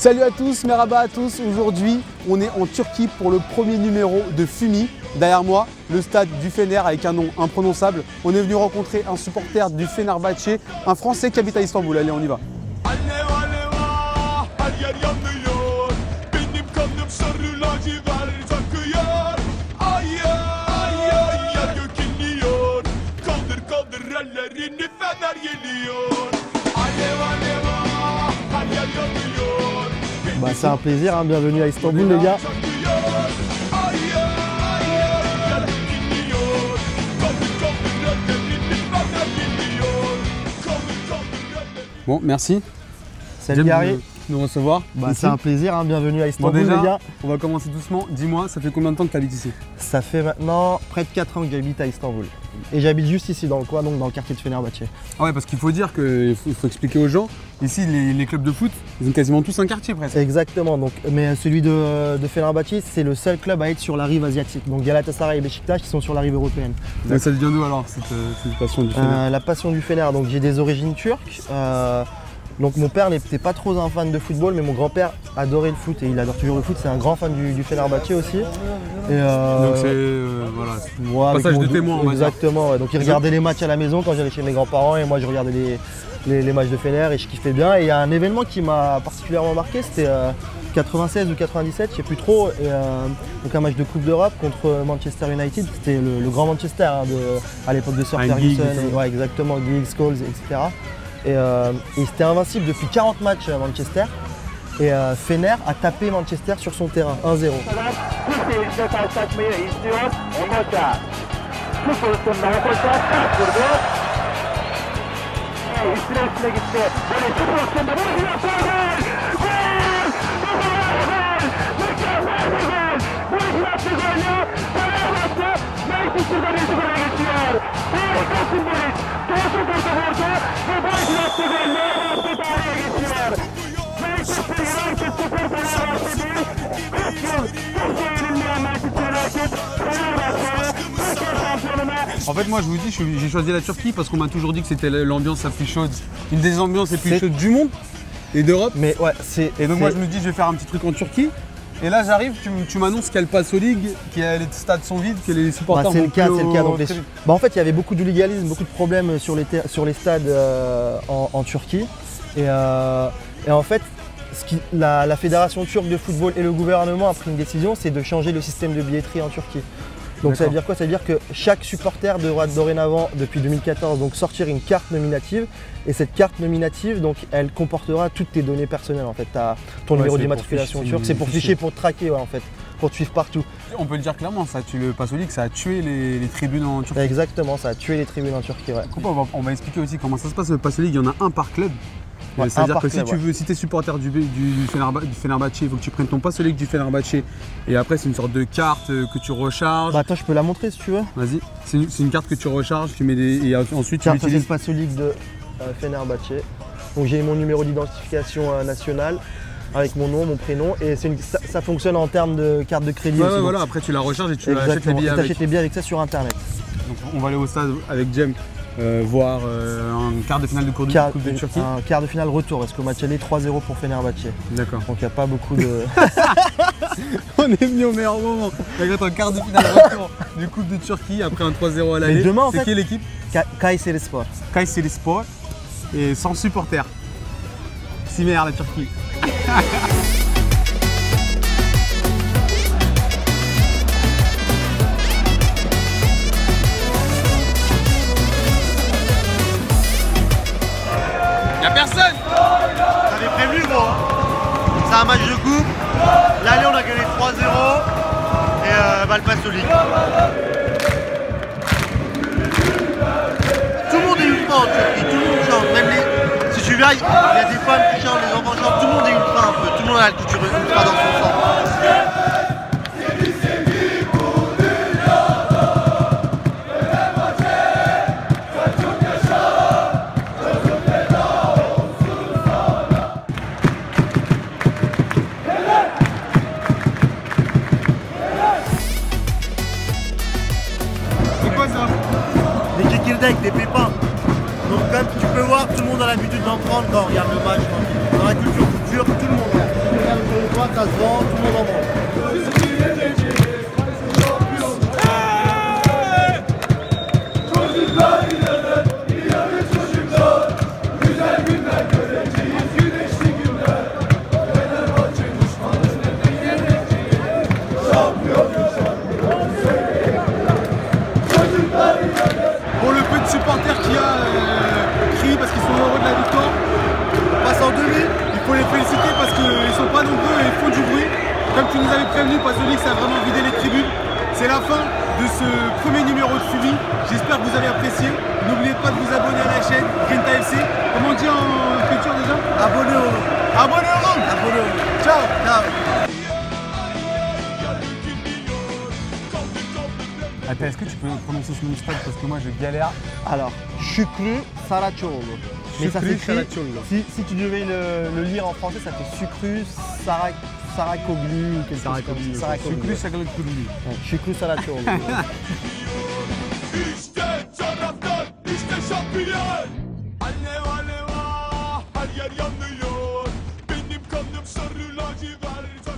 Salut à tous, merhaba à tous. Aujourd'hui, on est en Turquie pour le premier numéro de Fumi. Derrière moi, le stade du Fener avec un nom imprononçable. On est venu rencontrer un supporter du Fenerbahçe, un Français qui habite à Istanbul. Allez, on y va. Bah, c'est un plaisir, hein. Bienvenue à Istanbul les gars. Bon, merci. Salut Gary. De nous recevoir. Bah, c'est un plaisir, hein. Bienvenue à Istanbul déjà, les gars. On va commencer doucement. Dis-moi, ça fait combien de temps que tu habites ici? Ça fait maintenant près de 4 ans que j'habite à Istanbul. Et j'habite juste ici dans le coin, donc dans le quartier de Fenerbahçe. Ah ouais, parce qu'il faut dire qu'il faut expliquer aux gens, ici les clubs de foot, ils ont quasiment tous un quartier presque. Exactement, donc, mais celui de Fenerbahçe, c'est le seul club à être sur la rive asiatique. Donc Galatasaray et Beşiktaş qui sont sur la rive européenne. Mais ça vient d'où alors, cette passion du Fener? La passion du Fener, donc j'ai des origines turques. Donc mon père n'était pas trop un fan de football, mais mon grand-père adorait le foot et il adore toujours le foot. C'est un grand fan du Fenerbahçe aussi. Et donc c'est voilà, passage de témoin, on va dire. Exactement, ouais. Donc il regardait les matchs à la maison quand j'allais chez mes grands-parents et moi je regardais les matchs de Fener et je kiffais bien. Et il y a un événement qui m'a particulièrement marqué, c'était 96 ou 97, je sais plus trop. Et, donc un match de Coupe d'Europe contre Manchester United. C'était le grand Manchester hein, à l'époque de Sir Ferguson. Ouais, exactement, Giggs, Scholes, etc. Et c'était invincible depuis 40 matchs à Manchester. Et Fener a tapé Manchester sur son terrain, 1-0. En fait, moi je vous dis, j'ai choisi la Turquie parce qu'on m'a toujours dit que c'était l'ambiance la plus chaude, une des ambiances les plus chaudes du monde et d'Europe. Mais ouais, et donc moi je me dis, je vais faire un petit truc en Turquie. Et là j'arrive, tu m'annonces qu'il y a le Passo League, que les stades sont vides, que les supporters c'est le cas, c'est le cas. Donc en fait, il y avait beaucoup de hooliganisme, beaucoup de problèmes sur les stades en Turquie. Et en fait, la fédération turque de football et le gouvernement a pris une décision, c'est de changer le système de billetterie en Turquie. Donc ça veut dire quoi? Ça veut dire que chaque supporter devra dorénavant, depuis 2014, donc sortir une carte nominative. Et cette carte nominative, donc, elle comportera toutes tes données personnelles en fait. Ton numéro d'immatriculation turque, c'est pour ficher, pour te traquer en fait, pour te suivre partout. On peut le dire clairement, le Passo League, ça a tué les tribunes en Turquie. Exactement, ça a tué les tribunes en Turquie. Ouais. On va expliquer aussi comment ça se passe le Passo League, il y en a un par club. Ouais, c'est-à-dire que si tu es supporter du Fenerbahçe, il faut que tu prennes ton Passo League du Fenerbahçe et après c'est une sorte de carte que tu recharges. Bah attends, je peux la montrer si tu veux. Vas-y, c'est une carte que tu recharges, tu mets et ensuite tu l'utilises. C'est le Passo League de Fenerbahçe. Donc j'ai mon numéro d'identification national avec mon nom, mon prénom et ça fonctionne en termes de carte de crédit. Ouais, voilà, après tu la recharges et tu achètes les billets avec. Tu achètes les billets avec ça sur internet. Donc on va aller au stade avec Jem. Voir un quart de finale de Coupe de Turquie. Un quart de finale retour, parce qu'au match aller 3-0 pour Fenerbahçe. D'accord. Donc il n'y a pas beaucoup de... On est venu au meilleur moment. Regarde un quart de finale retour du Coupe de Turquie après un 3-0 à l'aller. C'est qui l'équipe? Kayserispor. Kayserispor et sans supporters. Cimer la Turquie. Y'a personne! J'avais prévenu gros. C'est un match de coupe. L'aller on a gagné 3-0 et le Passo League. Tout le monde est ultra en Turquie, tout le monde chante. Même si tu viens, il y a des femmes qui chantent, les enfants chantent, tout le monde est ultra un peu. Tout le monde a la culture ultra dans son sang. Avec des pépins. Donc comme tu peux voir, tout le monde a l'habitude d'en prendre quand on regarde le match. Dans la culture turque, tout le monde. Regarde pour une fois, ça se vend, tout le monde en vend. Pour le peu de supporters qui a crié parce qu'ils sont heureux de la victoire, on passe en demi. Il faut les féliciter parce qu'ils ne sont pas nombreux et ils font du bruit. Comme tu nous avais prévenu, Pasolix a vraiment vidé les tribunes. C'est la fin de ce premier numéro de Fumi. J'espère que vous avez apprécié. N'oubliez pas de vous abonner à la chaîne Grinta FC. Comment on dit en culture déjà? Abonnez-vous. Abonnez-vous. Abonnez-vous. Ciao. Ciao. Attends, est-ce que tu peux prononcer ce nom de stade parce que moi je galère. Alors, Şükrü Saraçoğlu. Mais ça Şükrü s'écrit, Saraçoğlu. si tu devais le lire en français, ça fait Şükrü Saraçoğlu ou quelque chose comme ça. Şükrü Saraçoğlu. Şükrü Saraçoğlu. İşte taraftar, işte şampiyon. Alev alev ah, her yer yanıyor. Benim kanım sarı lacivert.